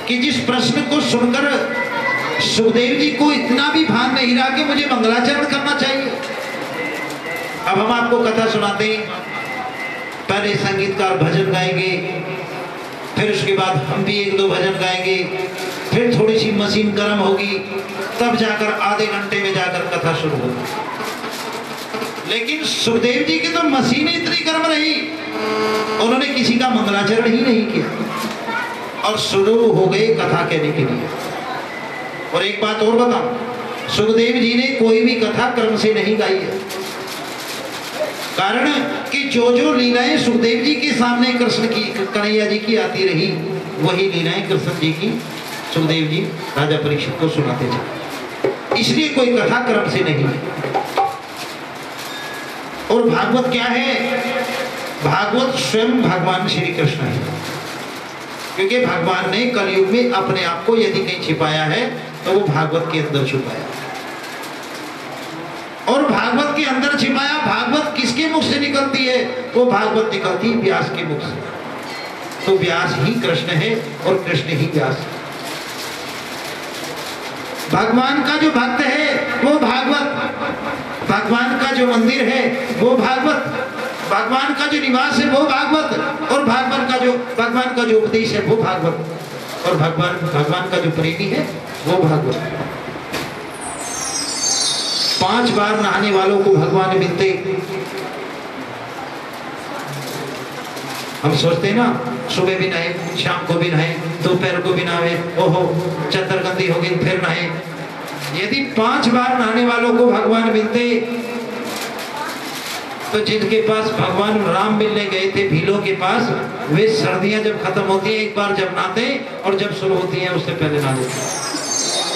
कि जिस प्रश्न को सुनकर सुखदेव जी को इतना भी भान नहीं रहा कि मुझे मंगलाचरण करना चाहिए। अब हम आपको कथा सुनाते हैं, पहले संगीतकार भजन गाएंगे, फिर उसके बाद हम भी एक दो भजन गाएंगे, फिर थोड़ी सी मशीन गर्म होगी, तब जाकर आधे घंटे में जाकर कथा शुरू होगी। लेकिन सुखदेव जी की तो मशीन इतनी गर्म रही, उन्होंने किसी का मंगलाचरण ही नहीं किया और शुरू हो गए कथा कहने के लिए। और एक बात और बताऊं, सुखदेव जी ने कोई भी कथा क्रम से नहीं गाई है, कारण कि जो जो लीलाएं सुखदेव जी के सामने कृष्ण की कन्हैया जी की आती रही, वही लीलाएं कृष्ण जी की सुखदेव जी राजा परीक्षित को सुनाते थे, इसलिए कोई कथा क्रम से नहीं है। और भागवत क्या है? भागवत स्वयं भगवान श्री कृष्ण है, क्योंकि भगवान ने कलयुग में अपने आप को यदि कहीं छिपाया है तो वो भागवत के अंदर छुपाया, और भागवत के अंदर छिपाया। भागवत किसके मुख से निकलती है? वो भागवत निकलती है व्यास के मुख से, तो व्यास ही कृष्ण है और कृष्ण ही व्यास है। भगवान का जो भक्त है वो भागवत, भगवान का जो मंदिर है वो भागवत, भगवान का जो निवास है वो भागवत, और भगवान का जो उपदेश है वो भागवत, और भगवान का जो प्रेमी है वो भागवत। 5 बार नहाने वालों को भगवान मिलते। हम सोचते हैं ना, सुबह भी नहाए, शाम को भी नहाए, दोपहर को भी नहाए, ओहो चतुर्गंधी हो गई फिर नहाए। यदि 5 बार नहाने वालों को भगवान मिलते, तो जिनके पास भगवान राम मिलने गए थे भीलों के पास, वे सर्दियां जब खत्म होती है एक बार जब नहाते, और जब शुरू होती है उससे पहले नहा लेते।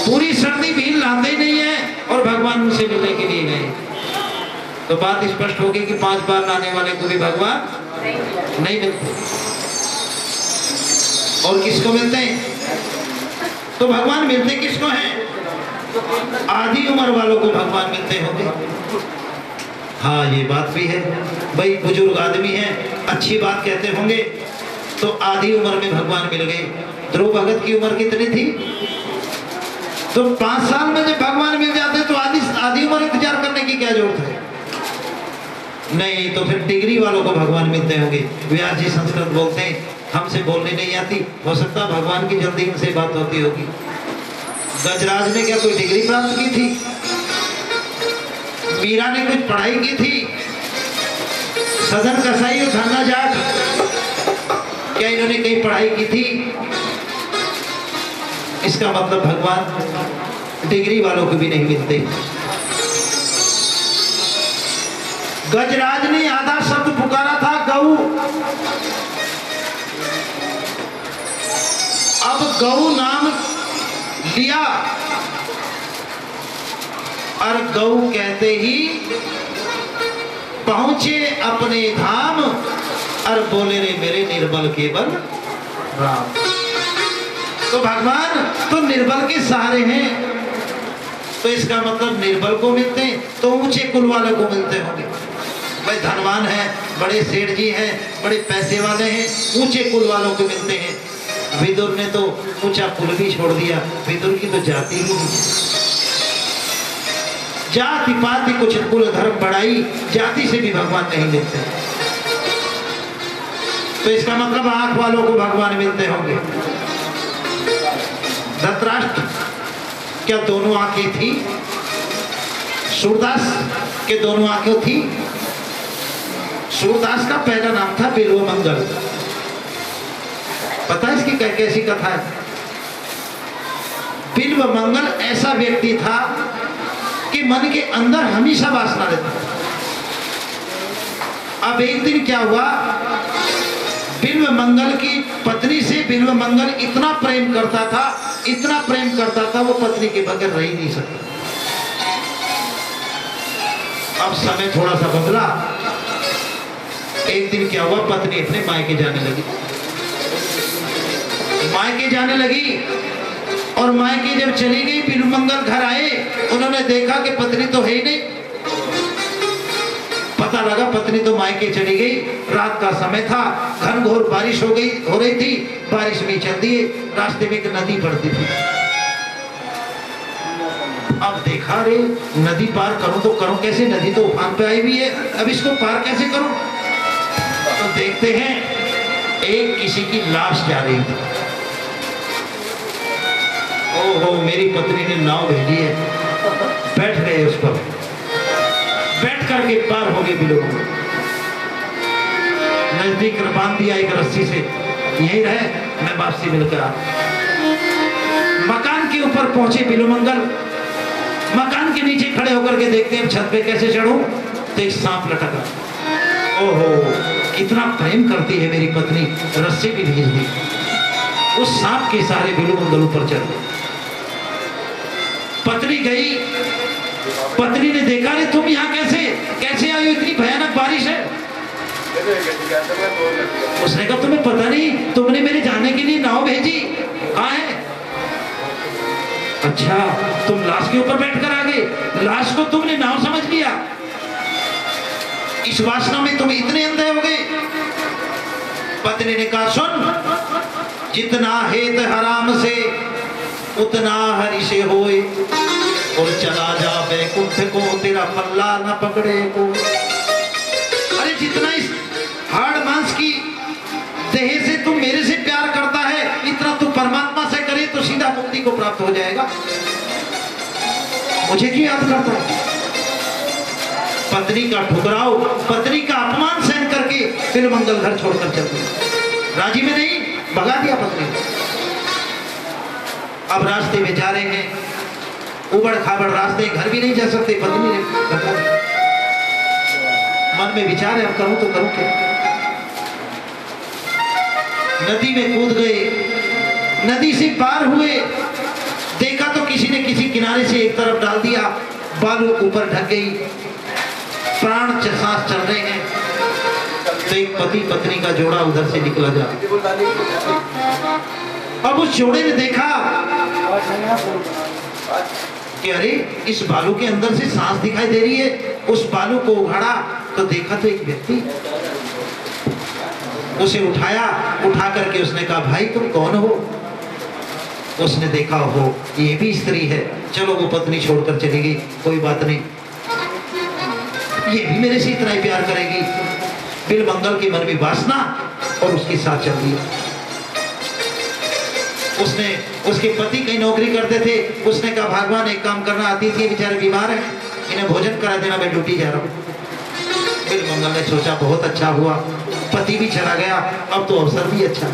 पूरी सर्दी भील नहाते ही नहीं है और भगवान उनसे मिलने के लिए गए। तो बात स्पष्ट होगी कि 5 बार नहाने वाले को भी भगवान नहीं मिलते। और किसको मिलते हैं? तो भगवान मिलते किसको हैं? आधी उम्र वालों को भगवान मिलते होंगे। हाँ, ये बात भी है भाई, बुजुर्ग आदमी हैं, अच्छी बात कहते होंगे, तो आधी उम्र में भगवान मिल गए। ध्रुव भगत की उम्र कितनी थी? तो 5 साल में जब भगवान मिल जाते तो आधी उम्र इंतजार करने की क्या जरूरत है? नहीं, तो फिर डिग्री वालों को भगवान मिलते होंगे। व्यास जी संस्कृत बोलते हैं, हमसे बोलने नहीं आती, हो सकता भगवान की जल्दी उनसे बात होती होगी। गजराज ने क्या कोई डिग्री प्राप्त की थी? मीरा ने कुछ पढ़ाई की थी? सदन कसाई और थाना जाट, क्या इन्होंने कहीं पढ़ाई की थी? इसका मतलब भगवान डिग्री वालों को भी नहीं मिलते। गजराज ने आधा शब्द पुकारा था गऊ, अब गऊ नाम लिया और गऊ कहते ही पहुंचे अपने धाम, और बोले रे मेरे निर्बल केवल राम। तो भगवान तो निर्बल के सहारे हैं, तो इसका मतलब निर्बल को मिलते हैं तो ऊंचे कुल वाले को मिलते होंगे। भाई धनवान है, बड़े सेठ जी हैं, बड़े पैसे वाले हैं, ऊंचे कुल वालों को मिलते हैं। विदुर ने तो ऊंचा कुल भी छोड़ दिया, विदुर की तो जाति ही नहीं, जाति पाति कुछ कुल धर्म बढ़ाई, जाति से भी भगवान नहीं मिलते। तो इसका मतलब आंख वालों को भगवान मिलते होंगे। धृतराष्ट्र क्या दोनों आंखें थी? सूरदास के दोनों आंखें थी? सूरदास का पहला नाम था बिल्वमंगल। पता है इसकी कैसी कथा है? बिल्वमंगल ऐसा व्यक्ति था कि मन के अंदर हमेशा वासना रहती थी। अब एक दिन क्या हुआ, बिल्वमंगल की पत्नी से बिल्वमंगल इतना प्रेम करता था, इतना प्रेम करता था, वो पत्नी के बगैर रह ही नहीं सकता। अब समय थोड़ा सा बदला। एक दिन क्या हुआ, पत्नी अपने मायके जाने लगी। मायके जाने लगी और मायके जब चली गई, बिल्वमंगल घर आए, उन्होंने देखा कि पत्नी तो है ही नहीं। पता पता लगा पत्नी तो मायके चली गई। रात का समय था, घनघोर बारिश हो रही थी। बारिश में चल दिए, रास्ते में एक नदी पड़ती थी। अब देखा रे नदी पार करूं तो करूं कैसे, नदी तो उफान पे आई हुई है, अब इसको पार कैसे करूं। तो देखते हैं एक किसी की लाश जा रही थी। ओहो, मेरी पत्नी ने नाव भेजी है, बैठ गए उस पर, बैठ करके पार हो गए बिलों में। नजदीक बांध दिया एक रस्सी से, यही रहे मैं वापसी मिलकर आ। मकान के ऊपर पहुंचे बिलोमंगल, मकान के नीचे खड़े होकर के देखते हैं छत पे कैसे चढ़ूं, तो एक सांप लटका। ओहो, कितना प्रेम करती है मेरी पत्नी, रस्सी भी भेज दी। उस सांप के सहारे बिलोमंगल ऊपर चढ़ गए। पत्नी गई, पत्नी ने देखा रे तुम यहाँ कैसे आई हो, इतनी भयानक बारिश है। उसने कहा तुम्हें पता नहीं, तुमने मेरे जाने के लिए नाव भेजी, कहाँ है। अच्छा, तुम लाश के ऊपर बैठकर आ गए, लाश को तुमने नाव समझ लिया, इस वासना में तुम इतने अंधे हो गए। पत्नी ने कहा सुन, जितना हेत हराम से उतना हरि से होए, और चला जा बैकुंठ को तेरा पल्ला न पकड़े को। अरे जितना इस हाड़ मांस की देह से तू मेरे से प्यार करता है, इतना तू परमात्मा से करे तो सीधा मुक्ति को प्राप्त हो जाएगा, मुझे क्यों याद करता है। पत्नी का ठुकराव, पत्नी का अपमान सहन करके फिर मंगल घर छोड़कर चल गए। राजी में नहीं, भगा दिया पत्नी। अब रास्ते में जा रहे हैं, उबड़ खाबड़ रास्ते, घर भी नहीं जा सकते, पत्नी ने भगा दिया। मन में विचार है अब करूं तो करूं क्या। नदी में कूद गए, नदी से पार हुए, देखा तो किसी ने किसी किनारे से एक तरफ डाल दिया, बालू ऊपर ढक गई, प्राण सांस चल रहे हैं। तो एक पति पत्नी का जोड़ा उधर से निकला जा। अब उस जोड़े ने देखा कि अरे इस बालू के अंदर से सांस दिखाई दे रही है। उस बालू को उखाड़ा तो देखा तो एक व्यक्ति, उसे उठाया, उठा करके उसने कहा भाई तुम कौन हो। उसने देखा हो ये भी स्त्री है, चलो वो पत्नी छोड़कर चली गई, कोई बात नहीं, ये भी मेरे से इतना ही प्यार करेगी। बिलमंगल के मन में वासना और उसके साथ चल दिया। उसने, उसके पति कहीं नौकरी करते थे, उसने कहा भगवान एक काम करना, आती थी बेचारे बीमार है, इन्हें भोजन करा देना, मैं ड्यूटी जा रहा हूँ। बिलमंगल ने सोचा बहुत अच्छा हुआ, पति भी चला गया, अब तो अवसर भी अच्छा।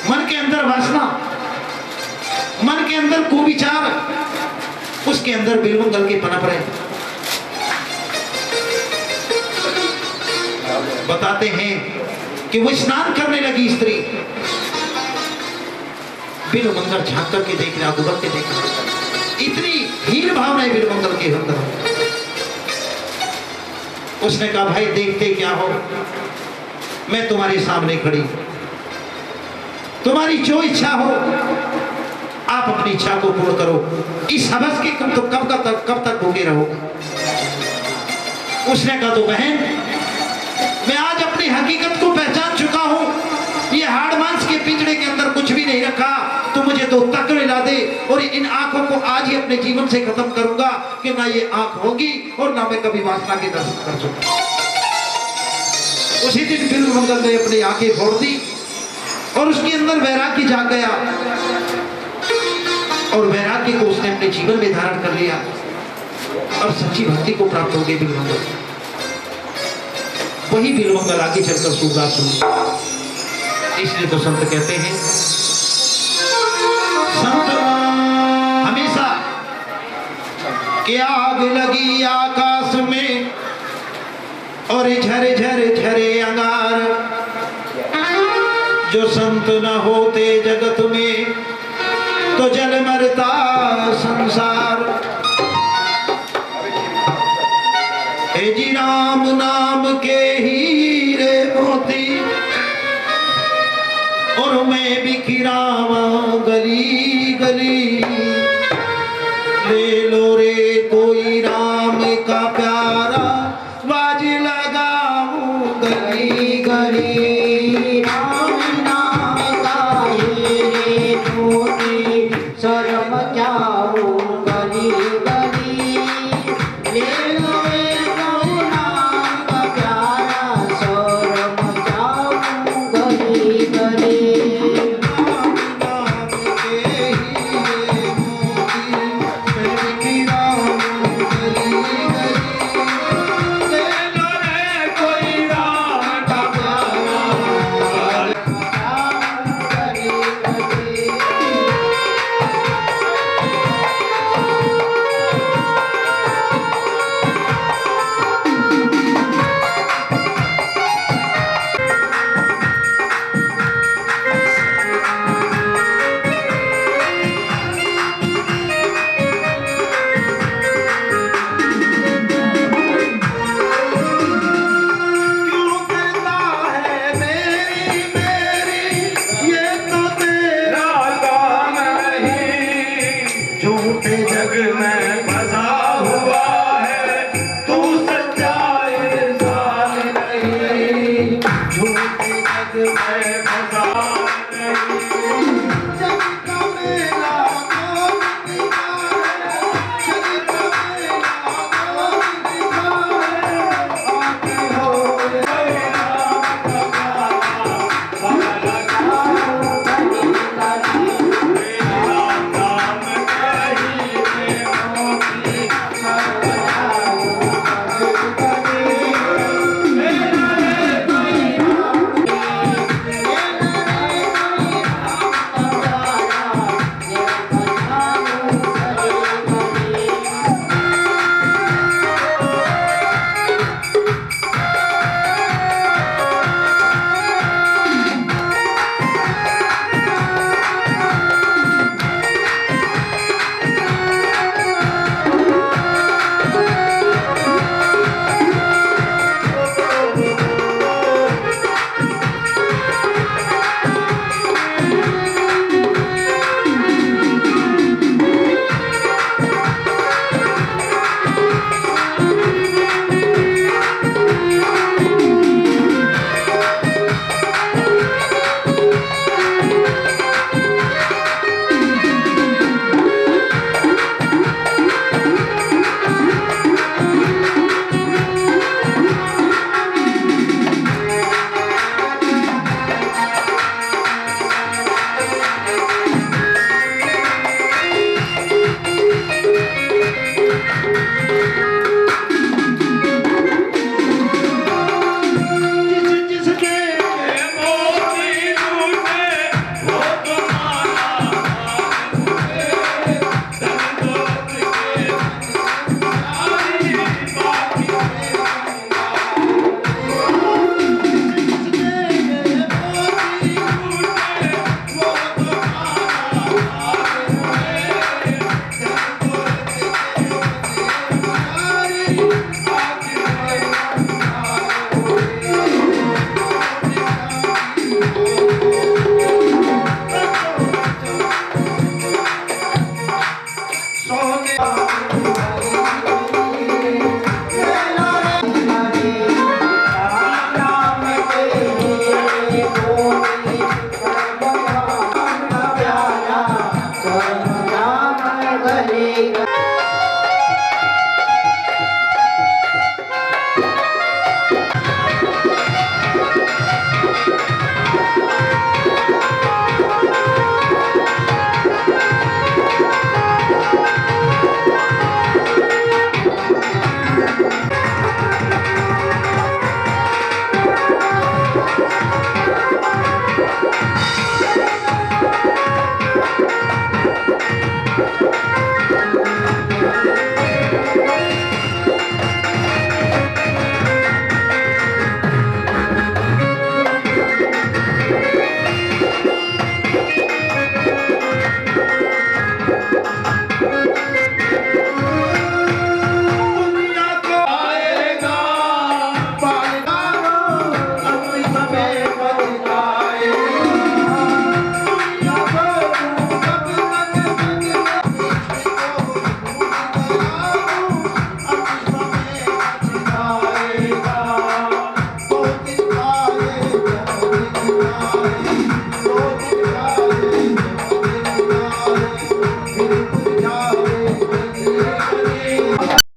मन के अंदर वासना, मन के अंदर कुविचार, उसके अंदर बिलमंगल के पनप रहे। बताते हैं कि वो स्नान करने लगी स्त्री, बिलमंगल झांक करके देख रहा, दुबक के देख रहा, इतनी हीन भावना है बिलमंगल के अंदर। उसने कहा भाई देखते क्या हो, मैं तुम्हारे सामने खड़ी, तुम्हारी जो इच्छा हो आप अपनी इच्छा को पूर्ण करो, इस हवस के तुम तो कब तक भूखे रहोगे। उसने कहा तो बहन मैं आज अपनी हकीकत को पहचान चुका हूं, ये हाड़ मांस के पिंजरे के अंदर कुछ भी नहीं रखा, तो मुझे दो तकवे ला दे और इन आंखों को आज ही अपने जीवन से खत्म करूंगा कि ना ये आंख होगी और ना मैं कभी वासना के दर्शन कर सकूंगा। उसी दिन बिलमंगल ने अपनी आंखें फोड़ दी और उसके अंदर वैराग्य जाग गया और वैराग्य को उसने अपने जीवन में धारण कर लिया और सच्ची भक्ति को प्राप्त हो गई बिलमंगल। वही बिलमंगल आगे चलकर सूरदास हुए। इसलिए तो संत कहते हैं, संत हमेशा कि आग लगी आकाश में और झरे झरे झरे अंगार, जो संत न होते जगत में तो जल मरता संसार। हे जी राम नाम के हीरे मोती और मैं बिखरावा गली गली, ले लो रे कोई राम का प्यारा में